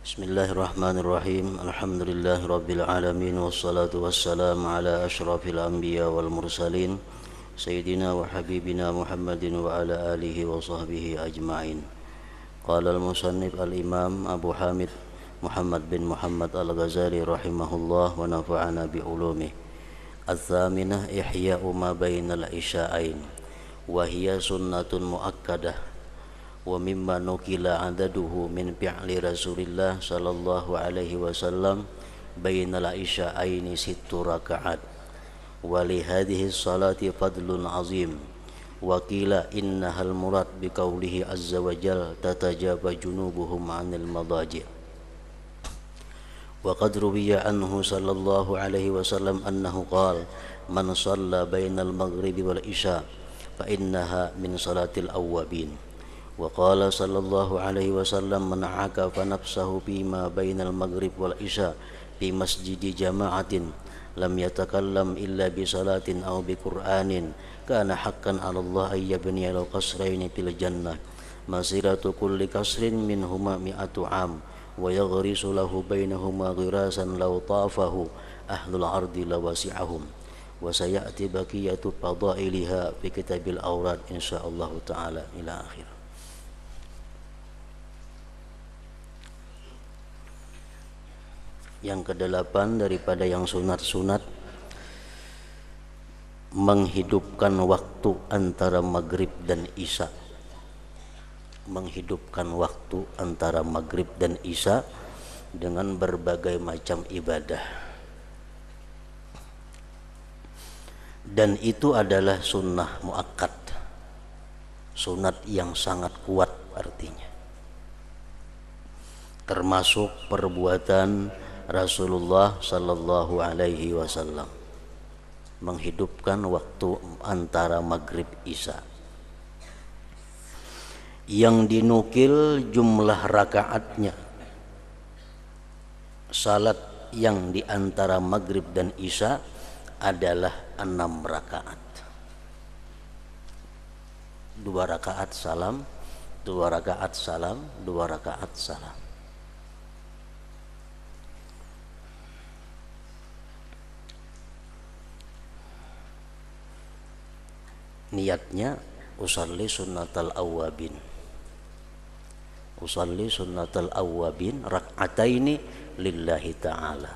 Bismillahirrahmanirrahim. Alhamdulillahirabbil alamin wassalatu wassalamu ala asyrafil anbiya wal mursalin sayyidina wa habibina Muhammadin wa ala alihi wa sahbihi ajma'in. Qala al-musannif al-imam Abu Hamid Muhammad bin Muhammad al-Ghazali rahimahullah wa nafa'ana bi ulumih. Ats-tsaminah ihya'u ma bainal isya'ain wa hiya sunnatun muakkadah wa mimma nukila adaduhu min fi'li Rasulillah sallallahu alaihi wasallam bainal isya'aini sittu raka'at wa li hadhihi salati fadlun azim wa qila innahal murad bi qawlihi azza wa jalla tatajaba junubuhum 'anil madaji' wa qad ruwiya anhu sallallahu alaihi wasallam annahu qala man shalla bainal maghribi wal isya' fa innaha min salatil awwabin. Wa qala sallallahu alaihi wasallam man akafa nafsahu bima bainal maghrib wal isya fi masjidi jama'atin lam yatakallam illa bi salatin aw bi qur'anin kana haqqan 'ala Allah ay yabniya lahu qasrayn fil jannah masiratu kulli qasrin minhuma mi'atu 'am wa yaghrisu lahu bainahuma ghirasan law tafahu ahlul ardi lawasi'ahum wa sayati baqiyatu fadailiha fi kitabil awrad insyaallah taala ila akhir. Yang kedelapan daripada yang sunat-sunat, menghidupkan waktu antara maghrib dan isya. Menghidupkan waktu antara maghrib dan isya dengan berbagai macam ibadah. Dan itu adalah sunnah muakkad, sunat yang sangat kuat artinya, termasuk perbuatan Rasulullah sallallahu alaihi wasallam menghidupkan waktu antara maghrib isya. Yang dinukil jumlah rakaatnya, salat yang di antara maghrib dan isya adalah 6 rakaat. 2 rakaat salam, 2 rakaat salam, 2 rakaat salam. Niatnya usalli sunnatal awwabin, usalli sunnatal awwabin rak'ataini lillahi ta'ala.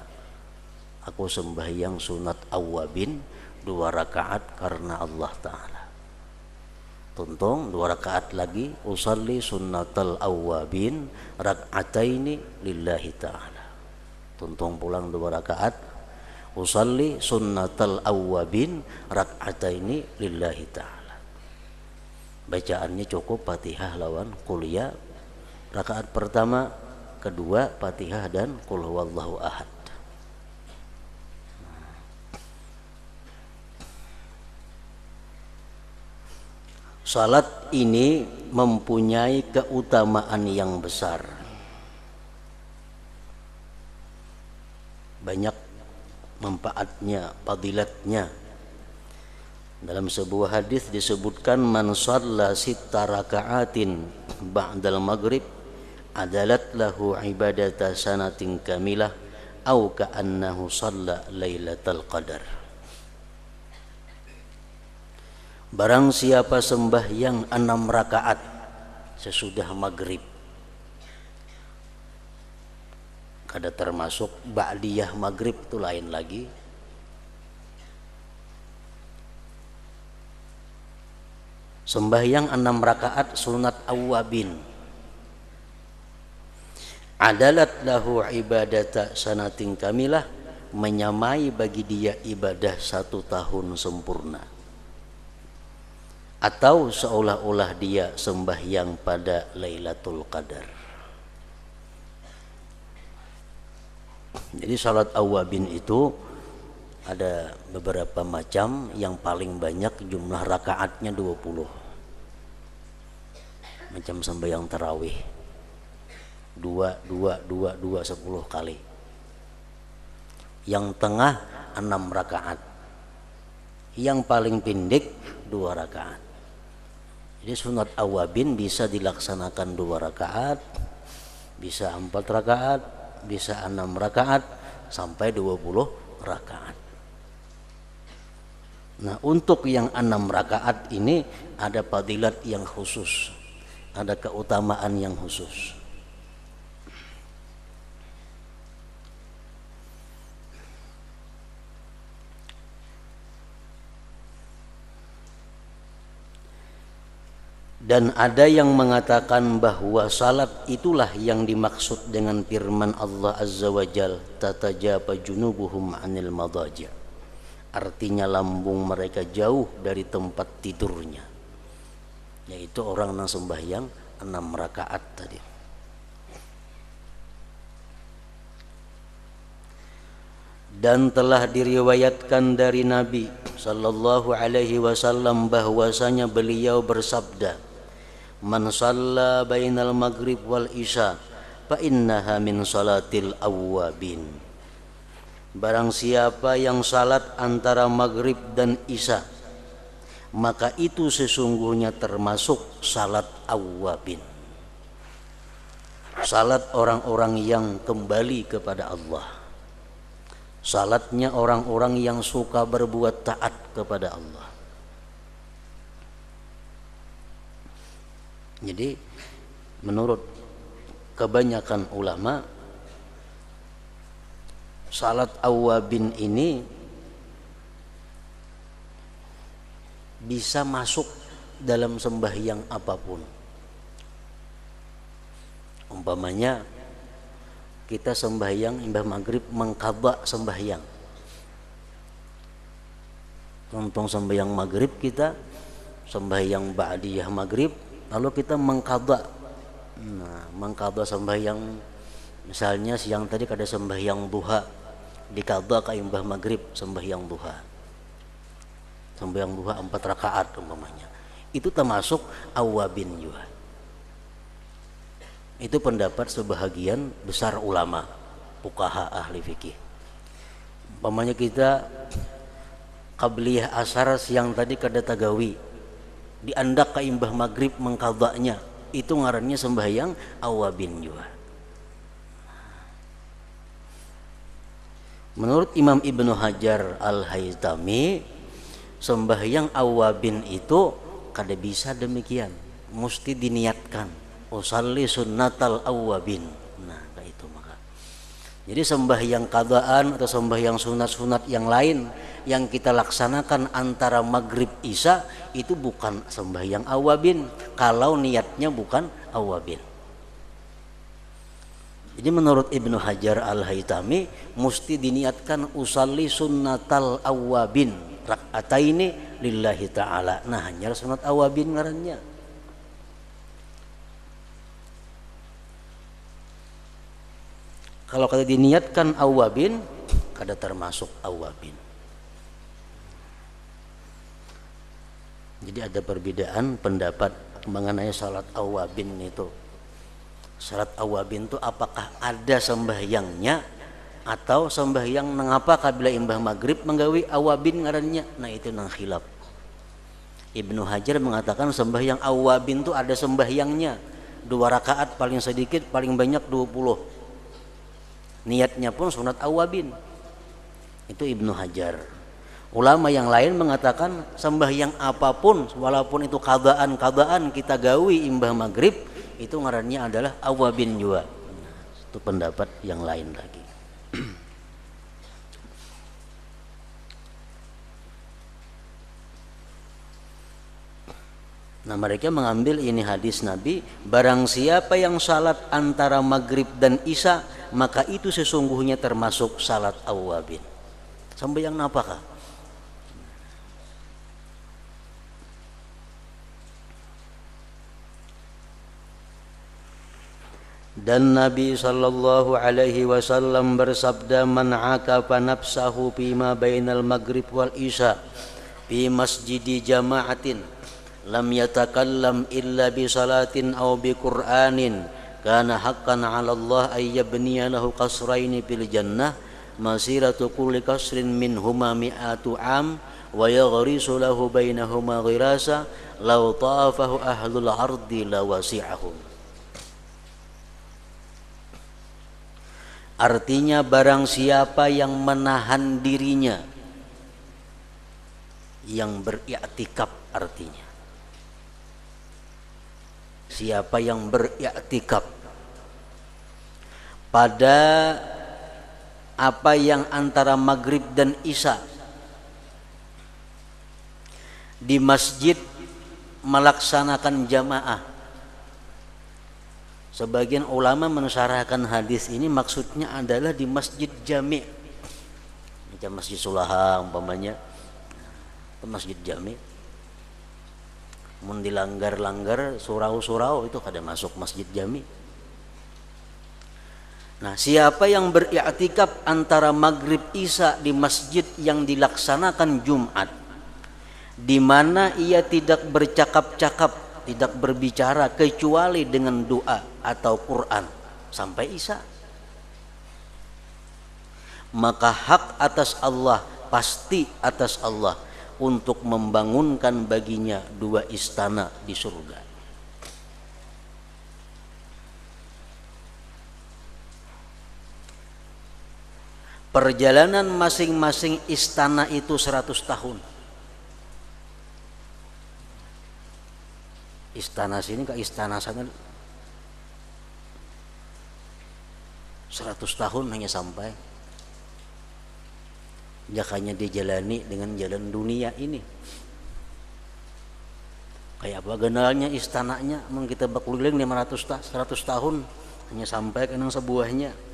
Aku sembahyang sunat awwabin 2 rakaat karena Allah Ta'ala. Tuntung 2 rakaat lagi, usalli sunnatal awwabin rak'ataini lillahi ta'ala. Tuntung pulang 2 rakaat, usalli sunnatal awwabin rak'ataini lillahi ta'ala. Bacaannya cukup Fatihah lawan qul ya rakaat pertama, kedua Fatihah dan qul huwallahu ahad. Salat ini mempunyai keutamaan yang besar. Banyak manfaatnya, fadilatnya. Dalam sebuah hadis disebutkan man shalla sitta raka'atin ba'dal maghrib adalat lahu ibadata sanatin kamilah au ka'annahu shalla lailatal qadar. Barang siapa sembahyang 6 rakaat sesudah maghrib, kada termasuk ba'diyah maghrib, itu lain lagi. Sembahyang 6 rakaat sunat awwabin adalat lahu ibadata sanatin kamilah, menyamai bagi dia ibadah 1 tahun sempurna, atau seolah-olah dia sembahyang pada Lailatul Qadar. Jadi salat awwabin itu ada beberapa macam, yang paling banyak jumlah rakaatnya 20. Macam sembahyang tarawih 2 10 kali. Yang tengah 6 rakaat. Yang paling pendek 2 rakaat. Jadi sunat awabin bisa dilaksanakan 2 rakaat, Bisa 4 rakaat, bisa 6 rakaat, sampai 20 rakaat. Nah, untuk yang 6 rakaat ini ada fadilat yang khusus, ada keutamaan yang khusus. Dan ada yang mengatakan bahwa salat itulah yang dimaksud dengan firman Allah Azza wa Jal, tatajafa junubuhum 'anil madaji'. Artinya lambung mereka jauh dari tempat tidurnya. Yaitu orang yang sembahyang 6 rakaat tadi. Dan telah diriwayatkan dari Nabi sallallahu alaihi wasallam bahwasanya beliau bersabda, man shalla bainal maghrib wal isya fa innaha min salatil awwabin. Barang siapa yang salat antara maghrib dan isya, maka itu sesungguhnya termasuk salat awwabin, salat orang-orang yang kembali kepada Allah, salatnya orang-orang yang suka berbuat taat kepada Allah. Jadi menurut kebanyakan ulama, salat awwabin ini bisa masuk dalam sembahyang apapun. Umpamanya kita sembahyang imbah maghrib mengqadha sembahyang. Contoh sembahyang maghrib, kita sembahyang ba'diyah maghrib, lalu kita mengqadha. Nah, mengqadha sembahyang, misalnya siang tadi kada sembahyang duha, diqadha ka imbah maghrib sembahyang duha. Sembahyang duha 4 rakaat umpamanya. Itu termasuk awwabin juga. Itu pendapat sebahagian besar ulama, fuqaha ahli fikih. Umpamanya kita qabliyah asar siang tadi kada tagawi, diandak ka imbah maghrib mengqadhanya, itu ngarannya sembahyang awwabin juga. Menurut Imam Ibnu Hajar Al-Haytami, sembahyang awwabin itu kada bisa demikian, mesti diniatkan, usalli sunnatal awwabin. Nah, kayak itu maka. Jadi sembahyang qadaan atau sembahyang sunat-sunat yang lain yang kita laksanakan antara maghrib isya itu bukan sembahyang awwabin kalau niatnya bukan awwabin. Jadi menurut Ibnu Hajar Al-Haytami mesti diniatkan usalli sunnatal awwabin, rak'ataini lillahi ta'ala. Nah, hanya sunat awwabin ngarannya. Kalau kada diniatkan awwabin, kada termasuk awwabin. Jadi ada perbedaan pendapat mengenai salat awwabin itu. Salat awwabin itu apakah ada sembahyangnya atau sembahyang mengapa kabila imbah maghrib menggawi awwabin ngarannya? Nah, itu nang khilaf. Ibnu Hajar mengatakan sembahyang awwabin itu ada sembahyangnya, 2 rakaat paling sedikit, paling banyak 20. Niatnya pun sunat awwabin. Itu Ibnu Hajar. Ulama yang lain mengatakan sembahyang apapun walaupun itu qadaan kita gawi imbah maghrib, itu ngarannya adalah awwabin juga. Itu pendapat yang lain lagi. Nah, mereka mengambil ini hadis Nabi, barang siapa yang salat antara maghrib dan isya, maka itu sesungguhnya termasuk salat awwabin. Sembahyang apakah? Dan Nabi sallallahu alaihi wasallam bersabda, man akafa nafsahu fima bainal maghrib wal isya fi masjidi jama'atin lam yatakallam illa bi salatin aw bi qur'anin kana haqqan 'ala Allah ay yabniya lahu qasraini fil jannah masiratu kulli qasrin minhuma mi'atu 'am wa yaghrisu lahu bainahuma ghirasa law tafahu ahlul ardi lawasi'ahum. Artinya barang siapa yang menahan dirinya, yang beriktikaf artinya. Siapa yang beriktikaf pada apa yang antara maghrib dan isya di masjid melaksanakan jamaah. Sebagian ulama mensyarahkan hadis ini maksudnya adalah di masjid jami'. Macam Masjid Sulaha umpamanya, masjid jami'. Mun dilanggar-langgar surau-surau itu kada masuk masjid jami'. Nah, siapa yang beriktikaf antara maghrib isya di masjid yang dilaksanakan Jumat, di mana ia tidak bercakap-cakap, tidak berbicara kecuali dengan doa atau Quran sampai isya, maka hak atas Allah, pasti atas Allah untuk membangunkan baginya 2 istana di surga. Perjalanan masing-masing istana itu 100 tahun. Istana sini ke istana sana 100 tahun hanya sampai. Jakanya dijalani dengan jalan dunia ini. Kayak apa genalnya istananya, mun kita bakululing 100 tahun hanya sampai ke nang sebuahnya.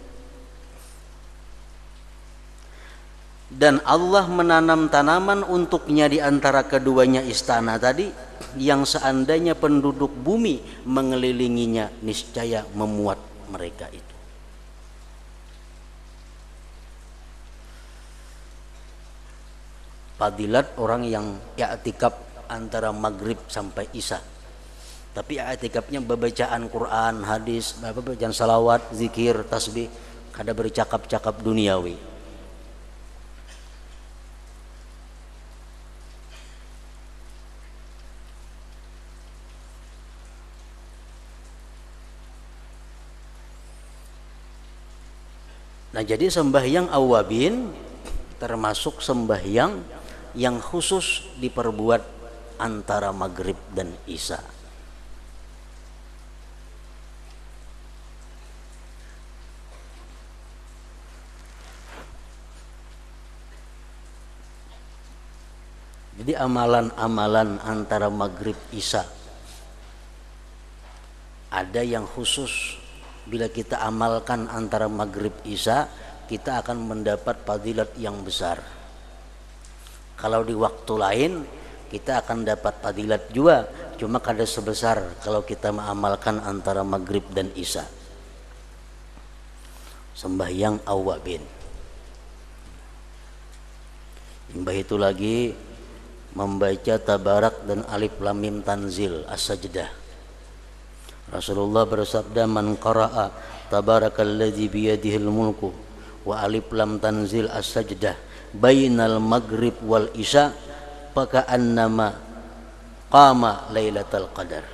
Dan Allah menanam tanaman untuknya di antara keduanya istana tadi, yang seandainya penduduk bumi mengelilinginya niscaya memuat mereka itu. Fadilat orang yang i'tikaf antara maghrib sampai isya. Tapi i'tikafnya bacaan Quran, hadis, bacaan salawat, zikir, tasbih, kada bercakap-cakap duniawi. Nah, jadi sembahyang awabin termasuk sembahyang yang khusus diperbuat antara maghrib dan isya. Jadi amalan-amalan antara maghrib isya ada yang khusus. Bila kita amalkan antara maghrib isya, kita akan mendapat fadilat yang besar. Kalau di waktu lain kita akan dapat fadilat juga, cuma kada sebesar kalau kita mengamalkan antara maghrib dan isya. Sembahyang awabin. Imbah itu lagi membaca tabarak dan alif lam mim tanzil as-sajdah. Rasulullah bersabda, man qara'a tabarakalladzi biyadihil mulku wa alif lam tanzil as-sajdah bainal maghrib wal isya faka'annama qama lailatul qadar.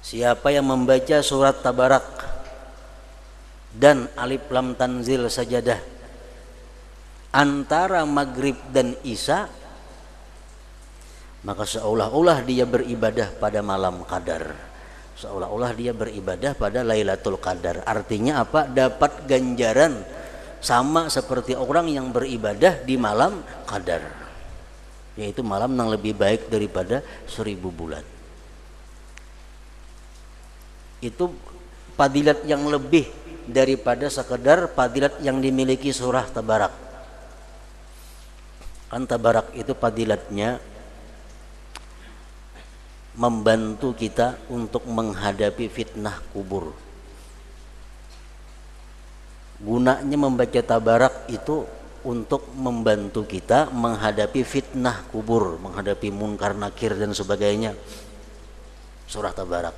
Siapa yang membaca surat tabarak dan alif lam tanzil sajadah antara maghrib dan isya, maka seolah-olah dia beribadah pada malam qadar, seolah-olah dia beribadah pada Lailatul Qadar. Artinya apa? Dapat ganjaran sama seperti orang yang beribadah di malam qadar, yaitu malam yang lebih baik daripada 1000 bulan. Itu fadilat yang lebih daripada sekedar fadilat yang dimiliki surah tabarak. Kan tabarak itu fadilatnya membantu kita untuk menghadapi fitnah kubur. Gunanya membaca tabarak itu untuk membantu kita menghadapi fitnah kubur, menghadapi munkar nakir dan sebagainya. Surah tabarak.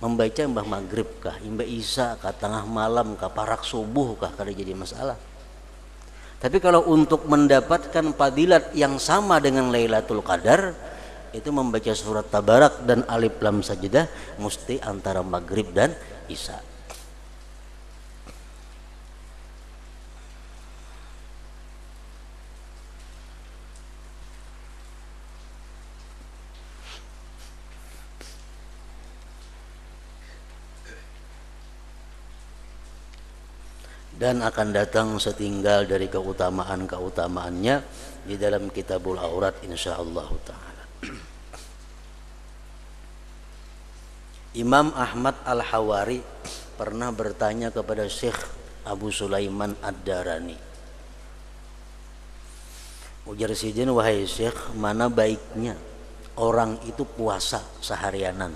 Membaca mbah maghrib kah, imbah isya kah, tengah malam kah, parak subuh kah, kada jadi masalah. Tapi kalau untuk mendapatkan fadilat yang sama dengan Lailatul Qadar, itu membaca surat tabarak dan alif lam sajdah mesti antara maghrib dan isya. dan akan datang setinggal dari keutamaan-keutamaannya di dalam Kitabul Aurat insyaallah taala. Imam Ahmad Al-Hawari pernah bertanya kepada Syekh Abu Sulaiman Ad-Darani. Ujar sidin, wahai Syekh, mana baiknya orang itu puasa seharianan,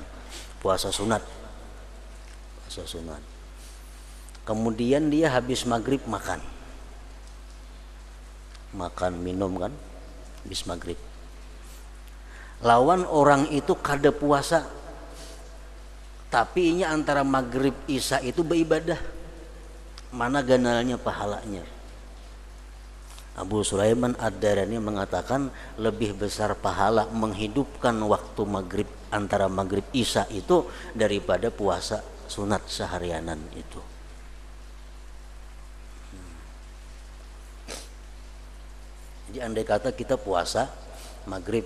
puasa sunat. Puasa sunat. Kemudian dia habis maghrib makan minum kan, habis maghrib. Lawan orang itu kada puasa, tapi ini antara maghrib isya itu beribadah, mana ganalnya pahalanya? Abu Sulaiman Ad-Darani mengatakan lebih besar pahala menghidupkan waktu maghrib antara maghrib isya itu daripada puasa sunat seharianan itu. Jadi andai kata kita puasa maghrib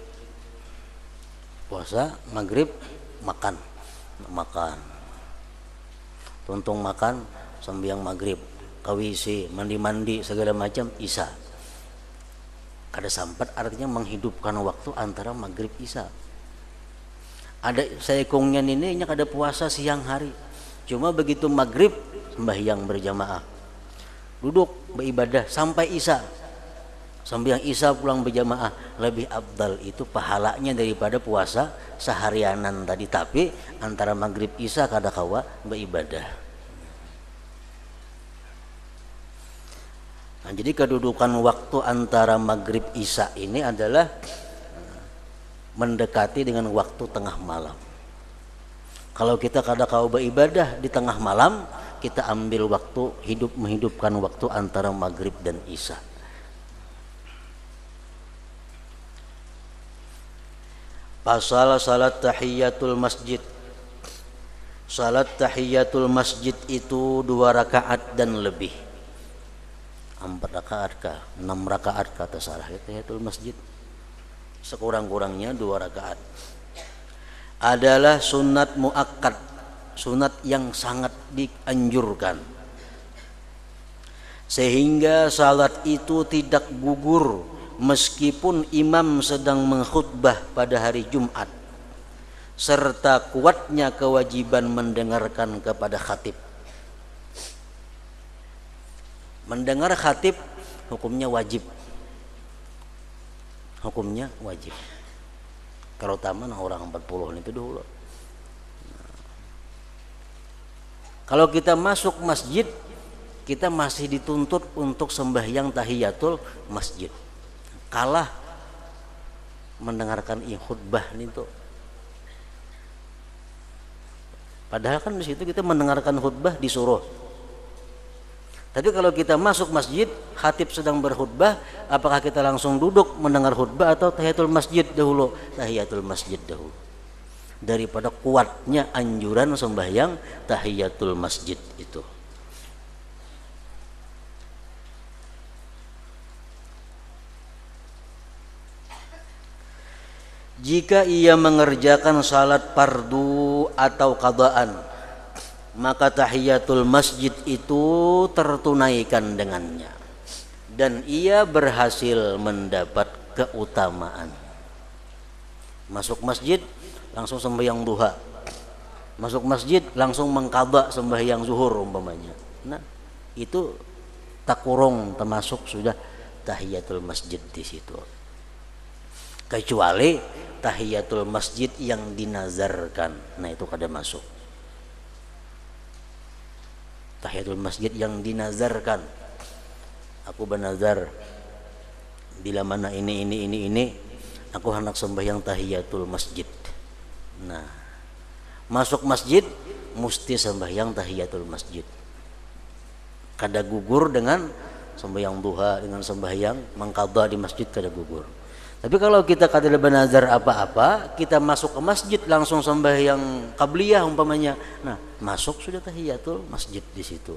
makan tuntung makan sembahyang maghrib, kawisi, mandi segala macam isya, kada sampat artinya menghidupkan waktu antara maghrib isya. Ada seekongnya ini kada puasa siang hari, cuma begitu maghrib sembahyang berjamaah, duduk beribadah sampai isya, sembahyang isya pulang berjamaah, lebih afdal itu pahalanya daripada puasa seharianan tadi, tapi antara maghrib isya kada kawa beribadah. Nah, jadi kedudukan waktu antara maghrib isya ini adalah mendekati dengan waktu tengah malam. Kalau kita kada kawa beribadah di tengah malam, kita ambil waktu menghidupkan waktu antara maghrib dan isya. Pasal salat tahiyatul masjid. Salat tahiyatul masjid itu 2 rakaat dan lebih. 4 rakaat kah? 6 rakaat kata salah tahiyatul masjid. Sekurang-kurangnya 2 rakaat. Adalah sunat muakkad, sunat yang sangat dianjurkan. Sehingga salat itu tidak gugur meskipun imam sedang mengkhutbah pada hari Jumat, serta kuatnya kewajiban mendengarkan kepada khatib. Mendengar khatib hukumnya wajib. Hukumnya wajib. Terutama orang 40 itu dulu. Kalau kita masuk masjid, kita masih dituntut untuk sembahyang tahiyatul masjid. Kalah mendengarkan khutbah itu. Padahal kan di situ kita mendengarkan khutbah disuruh. Tapi kalau kita masuk masjid, khatib sedang berkhutbah, apakah kita langsung duduk mendengar khutbah atau tahiyatul masjid dahulu? Tahiyatul masjid dahulu. Daripada kuatnya anjuran sembahyang tahiyatul masjid itu. Jika ia mengerjakan salat fardu atau qadaan, maka tahiyatul masjid itu tertunaikan dengannya dan ia berhasil mendapat keutamaan. Masuk masjid langsung sembahyang duha, masuk masjid langsung mengqadha sembahyang zuhur umpamanya. Nah, itu tak kurang termasuk sudah tahiyatul masjid di situ. Kecuali tahiyatul masjid yang dinazarkan, nah itu kada masuk. Tahiyatul masjid yang dinazarkan, aku bernazar bila mana ini aku hendak sembahyang tahiyatul masjid. Nah, masuk masjid mesti sembahyang tahiyatul masjid. Kada gugur dengan sembahyang duha, dengan sembahyang mengqadha di masjid kada gugur. Tapi kalau kita kada bernazar apa-apa, kita masuk ke masjid langsung sembahyang qabliyah umpamanya. Nah, masuk sudah tahiyatul masjid di situ.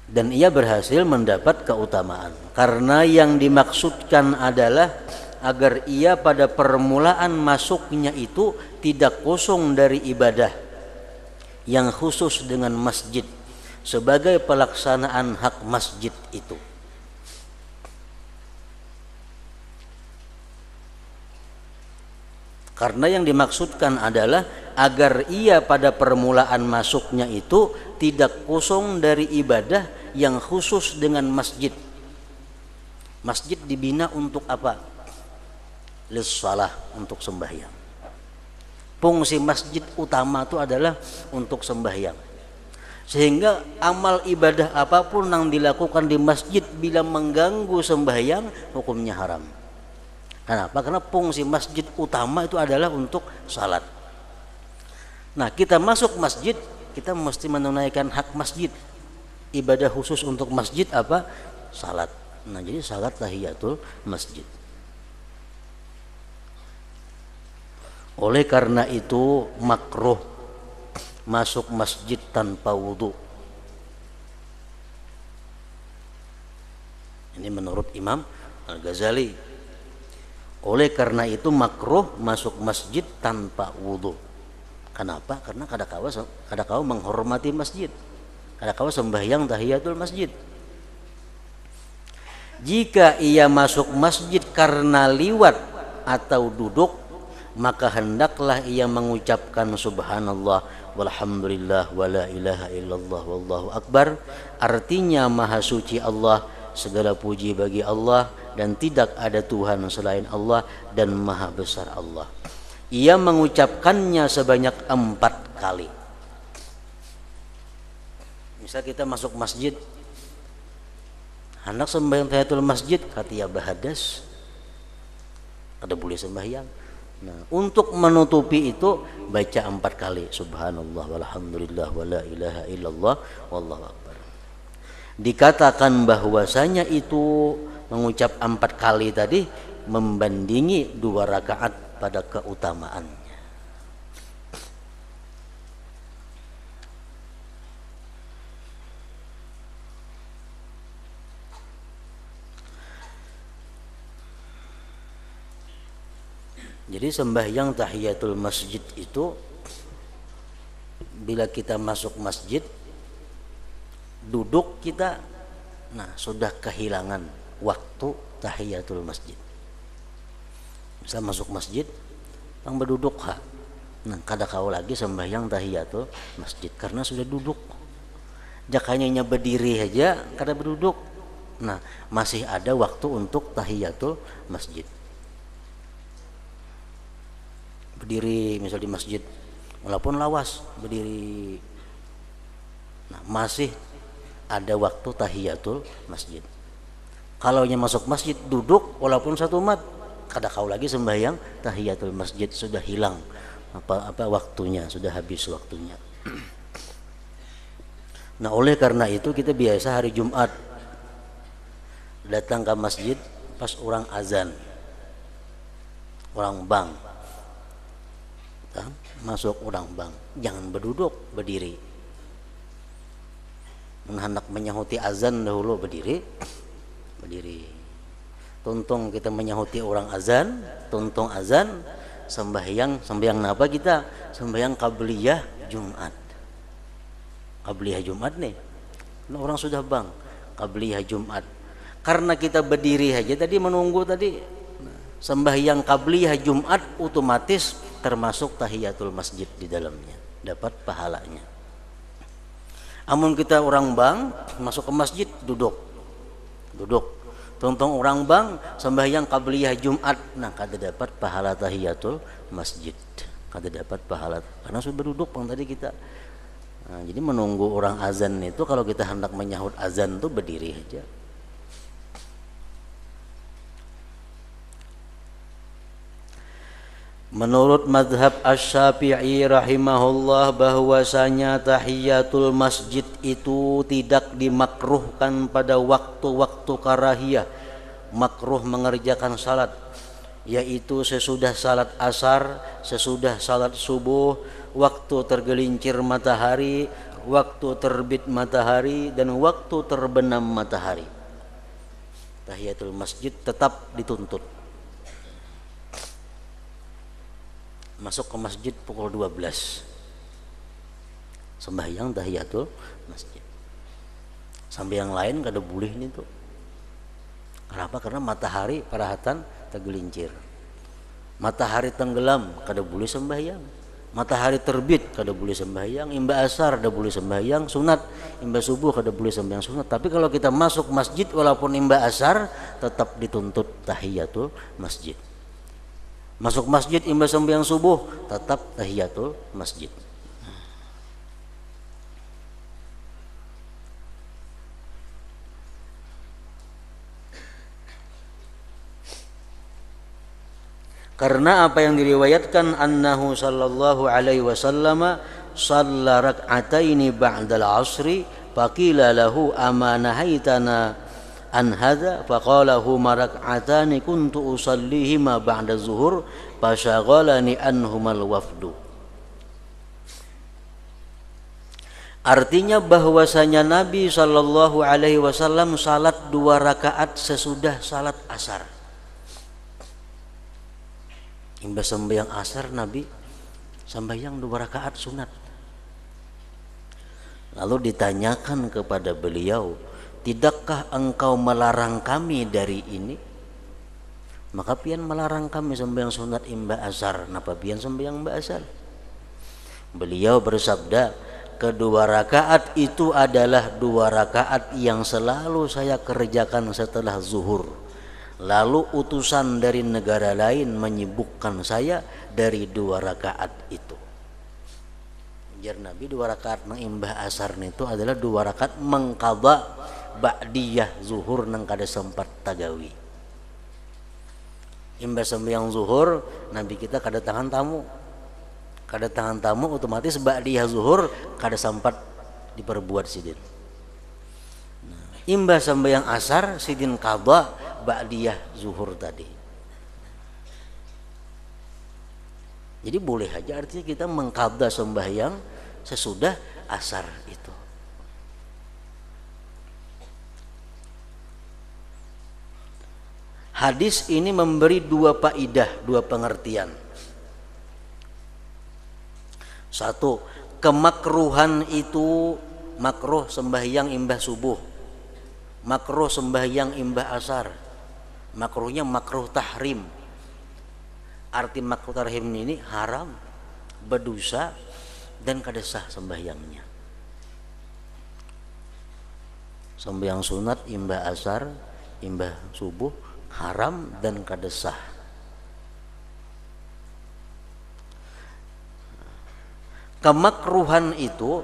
Dan ia berhasil mendapat keutamaan. Karena yang dimaksudkan adalah agar ia pada permulaan masuknya itu tidak kosong dari ibadah yang khusus dengan masjid sebagai pelaksanaan hak masjid itu. Karena yang dimaksudkan adalah agar ia pada permulaan masuknya itu tidak kosong dari ibadah yang khusus dengan masjid. Masjid dibina untuk apa? Lis-shalah, untuk sembahyang. Fungsi masjid utama itu adalah untuk sembahyang. Sehingga amal ibadah apapun yang dilakukan di masjid bila mengganggu sembahyang, hukumnya haram. Kenapa? Karena fungsi masjid utama itu adalah untuk salat. Nah, kita masuk masjid, kita mesti menunaikan hak masjid. Ibadah khusus untuk masjid apa? Salat. Nah, jadi salat tahiyatul masjid. Oleh karena itu makruh masuk masjid tanpa wudu. Ini menurut Imam Al-Ghazali. Oleh karena itu makruh masuk masjid tanpa wudu. Kenapa? Karena kadang-kala menghormati masjid. Kadang-kala sembahyang tahiyatul masjid. Jika ia masuk masjid karena liwat atau duduk, maka hendaklah ia mengucapkan subhanallah walhamdulillah wala ilaha illallah wallahu akbar. Artinya maha suci Allah, segala puji bagi Allah, dan tidak ada Tuhan selain Allah, dan maha besar Allah. Ia mengucapkannya sebanyak 4 kali. Misal kita masuk masjid, hendak sembahyang tahiyatul masjid, katiya bahadas, ada boleh sembahyang. Nah, untuk menutupi itu baca 4 kali subhanallah walhamdulillah wala ilaha illallah wallahu akbar. Dikatakan bahwasanya itu mengucap 4 kali tadi membandingi 2 rakaat pada keutamaannya. Jadi sembahyang tahiyatul masjid itu bila kita masuk masjid, duduk kita, nah sudah kehilangan waktu tahiyatul masjid. Bisa masuk masjid yang berduduk nah kada kau lagi sembahyang tahiyatul masjid karena sudah duduk. Jakanya berdiri aja kada berduduk. Nah, masih ada waktu untuk tahiyatul masjid. Berdiri misal di masjid walaupun lawas berdiri, nah masih ada waktu tahiyatul masjid. Kalau masuk masjid duduk walaupun 1 mat, kada kau lagi sembahyang tahiyatul masjid, sudah hilang apa waktunya, sudah habis waktunya. Nah, oleh karena itu kita biasa hari Jumat datang ke masjid pas orang azan, orang bang, masuk orang bang, jangan berduduk, berdiri. Hendak menyahuti azan dahulu berdiri. Tuntung kita menyahuti orang azan, tuntung azan, sembahyang apa kita? Sembahyang qabliyah Jumat. Qabliyah Jumat nih. Nah, orang sudah bang, qabliyah Jumat. Karena kita berdiri aja tadi menunggu tadi, sembahyang qabliyah Jumat otomatis termasuk tahiyatul masjid di dalamnya, dapat pahalanya. Amun kita orang bang masuk ke masjid duduk. Tuntung orang bang sembahyang qabliyah Jumat, nah kada dapat pahala tahiyatul masjid, kada dapat pahala karena sudah berduduk bang tadi kita. Nah, jadi menunggu orang azan itu kalau kita hendak menyahut azan itu berdiri aja. Menurut mazhab Asy-Syafi'i rahimahullah bahwasanya tahiyatul masjid itu tidak dimakruhkan pada waktu-waktu karahiyah, makruh mengerjakan salat, yaitu sesudah salat asar, sesudah salat subuh, waktu tergelincir matahari, waktu terbit matahari, dan waktu terbenam matahari. Tahiyatul masjid tetap dituntut. Masuk ke masjid pukul 12. sembahyang tahiyatul masjid. Sampai yang lain kada boleh nih tuh. Kenapa? Karena matahari parahatan tergelincir. Matahari tenggelam kada boleh sembahyang. Matahari terbit kada boleh sembahyang. Imba asar kada boleh sembahyang sunat. Imba subuh kada boleh sembahyang sunat. Tapi kalau kita masuk masjid walaupun imba asar tetap dituntut tahiyatul masjid. Masuk masjid imba sembahyang subuh tetap tahiyatul masjid. Karena apa yang diriwayatkan annahu sallallahu alaihi wasallam shalla rak'ataini ba'dal asri faqila lahu amanahaitana an hadza faqala huma rak'atani kuntu usallihima ba'da zuhur fashaghalani anhumal wafdu. Artinya bahwasanya Nabi sallallahu alaihi wasallam salat 2 rakaat sesudah salat asar. Imba sembahyang asar Nabi sembahyang 2 rakaat sunat. Lalu ditanyakan kepada beliau, tidakkah engkau melarang kami dari ini? Maka pian melarang kami sembahyang sunat imba asar. Napa pian sembahyang imba asar? Beliau bersabda, kedua rakaat itu adalah 2 rakaat yang selalu saya kerjakan setelah zuhur. Lalu utusan dari negara lain menyibukkan saya dari 2 rakaat itu. Jar Nabi 2 rakaat mengimbah asar itu adalah 2 rakaat mengqadha ba'diyah zuhur nang kada sempat tagawi. Imbah sembahyang zuhur Nabi kita kada tangan tamu. Kada tangan tamu otomatis ba'diyah zuhur kada sempat diperbuat sidin. Imbah sembahyang asar sidin qadha ba'diyah zuhur tadi. Jadi boleh aja artinya kita mengqadha sembahyang sesudah asar itu. Hadis ini memberi 2 faidah, 2 pengertian. 1, kemakruhan itu makruh sembahyang imbah subuh, makruh sembahyang imbah asar. Makruhnya makruh tahrim. Arti makruh tahrim ini haram, berdosa dan kada sah sembahyangnya. Sembahyang sunat imbah asar, imbah subuh haram dan kada sah. Kemakruhan itu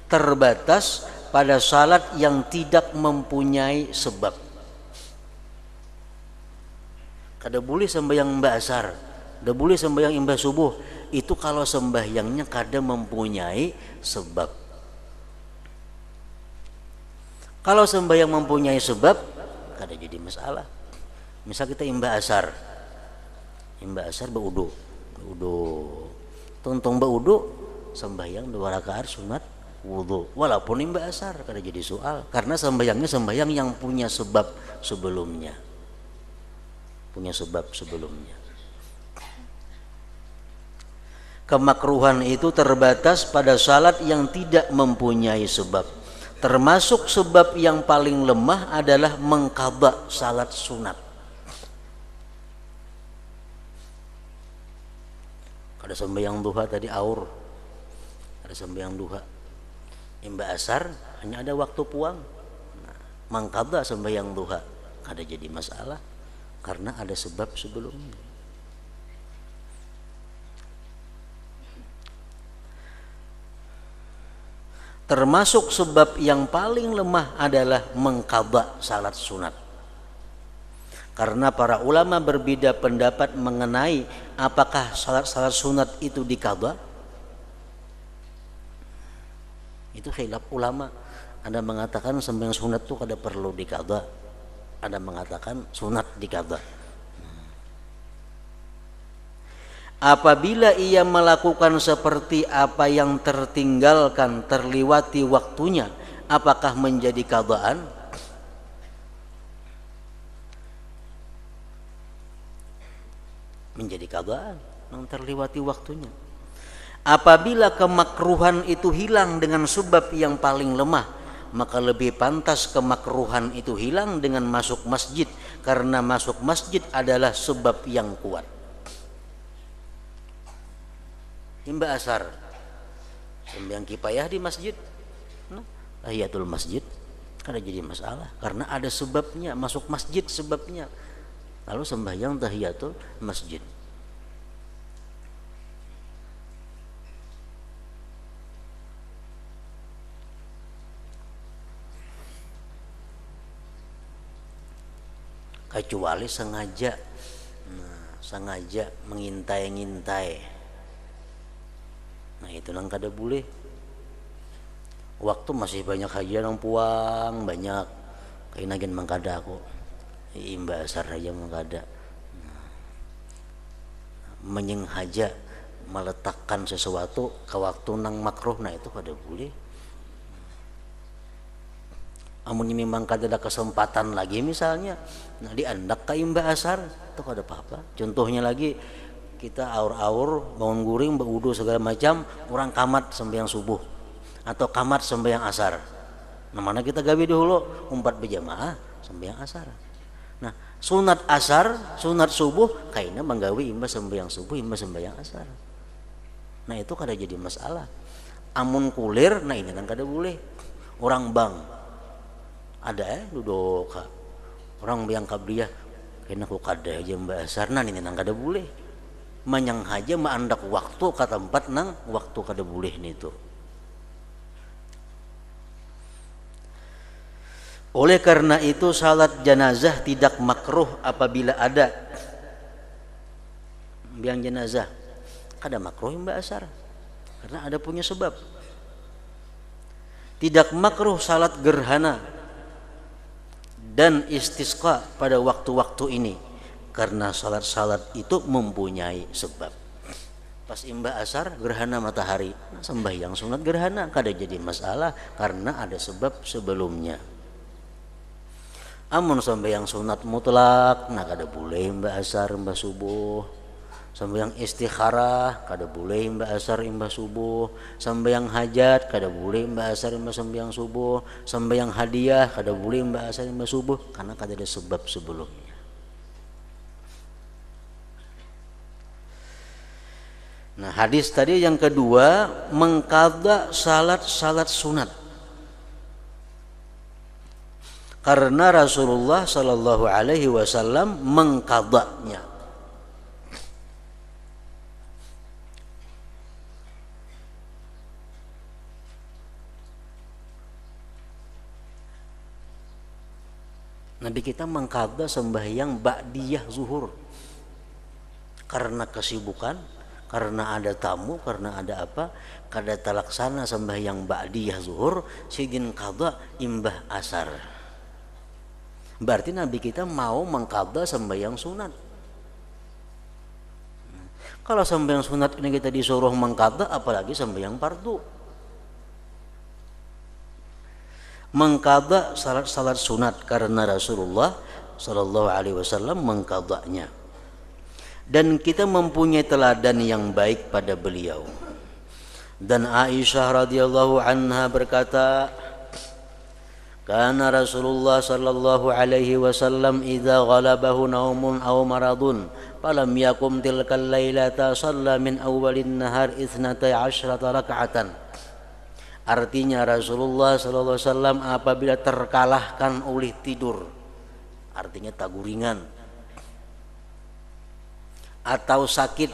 terbatas pada salat yang tidak mempunyai sebab. Kada boleh sembahyang imbah asar, kada boleh sembahyang imbah subuh. Itu kalau sembahyangnya kada mempunyai sebab. Kalau sembahyang mempunyai sebab, kada jadi masalah. Misal kita imbah asar baudu, tontong baudu sembahyang 2 rakaat sunat wudu. Walaupun imbah asar kada jadi soal, karena sembahyangnya sembahyang yang punya sebab sebelumnya. Kemakruhan itu terbatas pada salat yang tidak mempunyai sebab. Termasuk sebab yang paling lemah adalah mengqadha salat sunat. Kada sembahyang duha tadi aur, kada sembahyang duha. Imbah asar hanya ada waktu puang. Mengqadha sembahyang duha kada jadi masalah karena ada sebab sebelumnya. Termasuk sebab yang paling lemah adalah mengqadha salat sunat. Karena para ulama berbeda pendapat mengenai apakah salat sunat itu diqadha. Itu khilaf ulama. Ada mengatakan sembahyang sunat itu kada perlu diqadha. Ada mengatakan sunat diqadha. Apabila ia melakukan seperti apa yang tertinggalkan, terliwati waktunya, apakah menjadi qadhaan? Menjadi qadhaan yang terliwati waktunya. Apabila kemakruhan itu hilang dengan sebab yang paling lemah, maka lebih pantas kemakruhan itu hilang dengan masuk masjid, karena masuk masjid adalah sebab yang kuat. Imba asar, sembahyang kifayah di masjid, tahiyatul masjid, kada jadi masalah karena ada sebabnya, masuk masjid sebabnya. Lalu sembahyang tahiyatul masjid. Kecuali sengaja, sengaja mengintai-ngintai, nah itu nang kada boleh. Waktu masih banyak haji nang puang banyak, kayak nagin mangkada aku imba asar aja mangkada, menyenghaja meletakkan sesuatu ke waktu nang makruh, nah itu kada boleh. Amun memang kada ada kesempatan lagi misalnya, nah diandak ka imba asar itu kada apa-apa. Contohnya lagi kita aur-aur bangun guring berwudu segala macam, orang kamat sembahyang subuh atau kamat sembahyang asar. Nah mana kita gawe dulu 4 berjamaah sembahyang asar. Nah sunat asar, sunat subuh kayaknya menggawe imba sembahyang subuh, imba sembahyang asar. Nah itu kada jadi masalah. Amun kulir, nah ini kan kada boleh. Orang bang ada duduk orang yang kabliah kena ku kada aja mbak asar, nah ini nang kada boleh. Manyang haja maandak waktu ke tempat nang waktu kada boleh nitu. Oleh karena itu salat jenazah tidak makruh apabila ada biang jenazah, kada makruh mbak asar karena ada punya sebab. Tidak makruh salat gerhana dan istisqa pada waktu-waktu ini karena salat-salat itu mempunyai sebab. Pas imba asar gerhana matahari, nah, sembahyang sunat gerhana kada jadi masalah karena ada sebab sebelumnya. Amun sembahyang sunat mutlak, nah kada boleh imba asar imba subuh. Sembahyang istikharah kada boleh imba asar imba subuh. Sembahyang hajat kada boleh imba asar imba sembahyang subuh. Sembahyang hadiah kada boleh imba asar imba subuh karena kada ada sebab sebelumnya. Nah hadis tadi yang kedua mengqadha salat-salat sunat, karena Rasulullah sallallahu alaihi wasallam mengqadhanya. Nabi kita mengqadha sembahyang ba'diyah zuhur karena kesibukan, karena ada tamu, karena ada apa, kada talaksana sembahyang ba'diyah zuhur sidin qadha imbah asar. Berarti Nabi kita mau mengqadha sembahyang sunat. Kalau sembahyang sunat ini kita disuruh mengqadha, apalagi sembahyang fardu. Mengqadha salat-salat sunat karena Rasulullah sallallahu alaihi wasallam mengqadhanya. Dan kita mempunyai teladan yang baik pada beliau. Dan Aisyah radhiyallahu anha berkata, kana Rasulullah sallallahu alaihi wasallam idza ghalabahu naumun aw maradun falam yakum tilkal lailata shalla min awwalin nahar 12 raka'atan. Artinya Rasulullah sallallahu alaihi wasallam apabila terkalahkan oleh tidur, artinya taguringan atau sakit,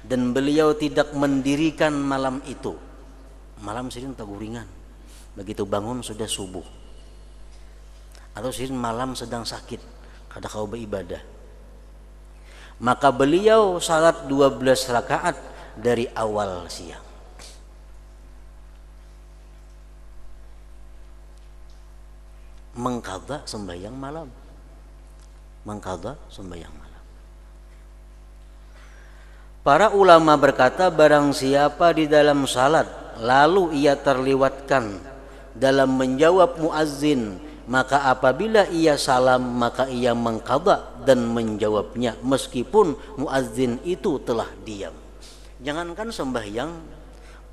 dan beliau tidak mendirikan malam itu, malam sering taguringan, begitu bangun sudah subuh, atau sering malam sedang sakit kada kau beribadah, maka beliau salat 12 rakaat dari awal siang. Mengqadha sembahyang malam, mengqadha sembahyang malam. Para ulama berkata, barang siapa di dalam salat lalu ia terlewatkan dalam menjawab muazzin, maka apabila ia salam maka ia mengqadha dan menjawabnya meskipun muazzin itu telah diam. Jangankan sembahyang,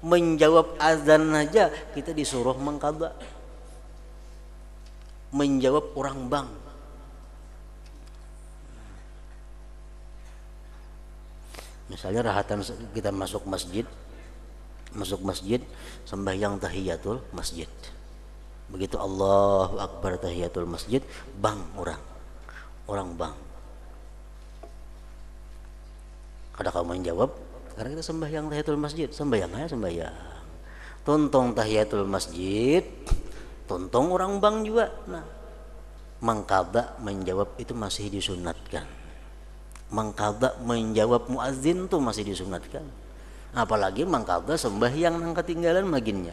menjawab azan aja kita disuruh mengqadha. Menjawab orang bank. Misalnya rahatan kita masuk masjid sembahyang tahiyatul masjid. Begitu Allahu Akbar tahiyatul masjid, bang orang bang. Kada kamu menjawab karena kita sembahyang tahiyatul masjid, sembahyang. Tontong tahiyatul masjid, tontong orang bang juga. Nah, mengqadha menjawab itu masih disunatkan. Mengqadha menjawab muazin itu masih disunatkan. Apalagi mengqadha sembahyang nang ketinggalan maginnya.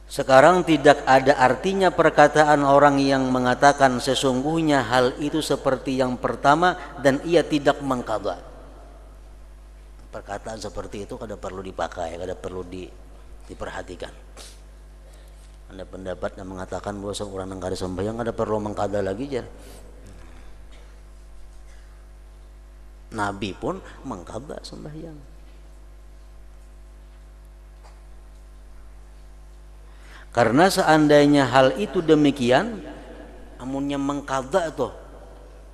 Sekarang tidak ada artinya perkataan orang yang mengatakan sesungguhnya hal itu seperti yang pertama dan ia tidak mengqadha. Perkataan seperti itu kada perlu dipakai, kada perlu diperhatikan. Ada pendapat yang mengatakan bahwa seorang yang kada sembahyang kada perlu mengqadha lagi jar. Nabi pun mengqadha sembahyang. Karena seandainya hal itu demikian, amunnya mengqadha tuh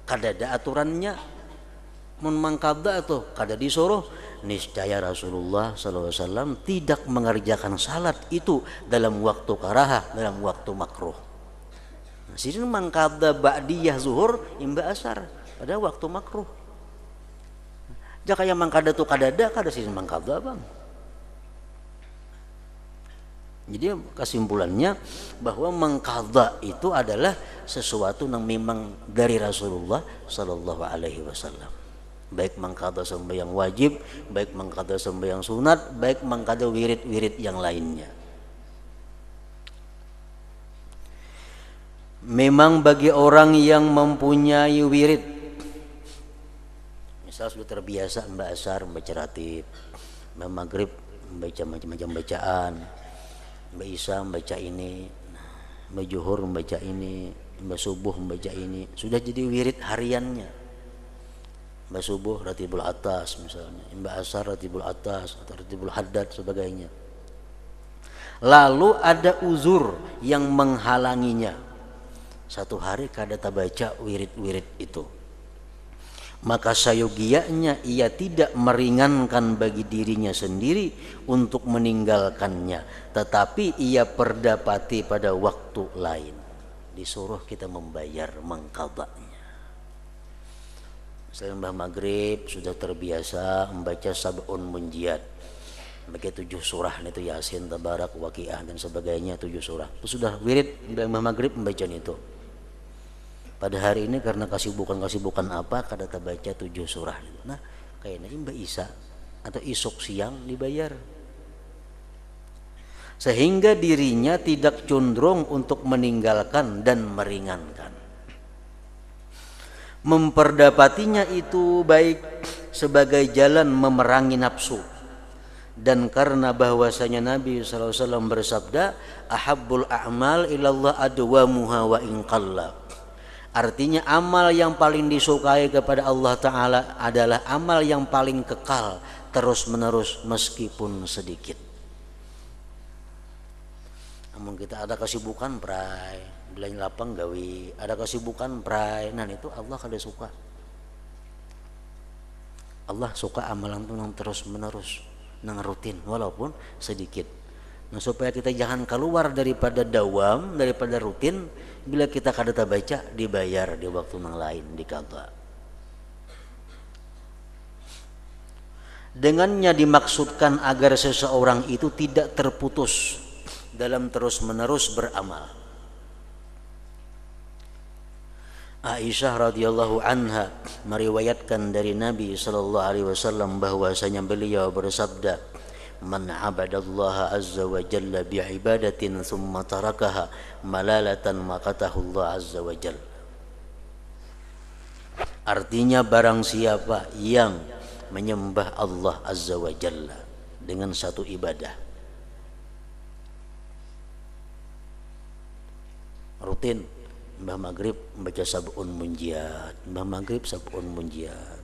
kada ada aturannya. Mun mengqadha tuh kada disuruh, niscaya Rasulullah SAW tidak mengerjakan salat itu dalam waktu karahah, dalam waktu makruh. Sidin mengqadha ba'diyah zuhur imba asar pada waktu makruh. Jaka yang mengqadha tu kada sidin mengqadha bang. Jadi kesimpulannya bahwa mengqadha itu adalah sesuatu yang memang dari Rasulullah sallallahu alaihi wasallam. Baik mengqadha sembahyang wajib, baik mengqadha sembahyang sunat, baik mengqadha wirid-wirid yang lainnya. Memang bagi orang yang mempunyai wirid, misal sudah terbiasa membaca asar, membaca ratib, maghrib membaca macam-macam bacaan, Mbak Isa membaca ini, Mbak Juhur membaca ini, Mbak Subuh membaca ini, sudah jadi wirid hariannya. Mbak Subuh ratibul atas misalnya, Mbak Asar ratibul atas atau ratibul haddad sebagainya. Lalu ada uzur yang menghalanginya, satu hari kada tabaca wirid-wirid itu, maka sayogianya ia tidak meringankan bagi dirinya sendiri untuk meninggalkannya, tetapi ia perdapati pada waktu lain. Disuruh kita membayar mengqadhanya. Misalnya mbah maghrib sudah terbiasa membaca sab'un munjiat, bagi 7 surah itu Yasin, Tabarak, Waqiah dan sebagainya, 7 surah. Itu sudah wirid mbah maghrib membaca itu. Pada hari ini karena kesibukan apa kada terbaca 7 surah. Nah, kayaknya Mbak Isa atau isuk siang dibayar. Sehingga dirinya tidak condong untuk meninggalkan dan meringankan. Memperdapatinya itu baik sebagai jalan memerangi nafsu. Dan karena bahwasanya Nabi SAW bersabda, ahabbul a'mal ilallah adwamuha wa in qalla. Artinya amal yang paling disukai kepada Allah Ta'ala adalah amal yang paling kekal terus menerus meskipun sedikit. Namun kita ada kesibukan pray, belanja lapang gawi, ada kesibukan pray, nah itu Allah kada suka. Allah suka amalan itu yang terus menerus, yang rutin walaupun sedikit. Nah, supaya kita jangan keluar daripada dawam, daripada rutin, bila kita kada baca dibayar di waktu yang lain, dikata. Dengannya dimaksudkan agar seseorang itu tidak terputus dalam terus-menerus beramal. Aisyah radhiyallahu anha meriwayatkan dari Nabi sallallahu alaihi wasallam bahwasanya beliau bersabda, man abadallaha azza wa jalla bi'ibadatin thumma tarakaha malalatan maqatahu Allah azza wa jalla. Artinya barang siapa yang menyembah Allah azza wa jalla dengan satu ibadah rutin, mbah maghrib membaca sab'un munjiat, mbah maghrib sab'un munjiat,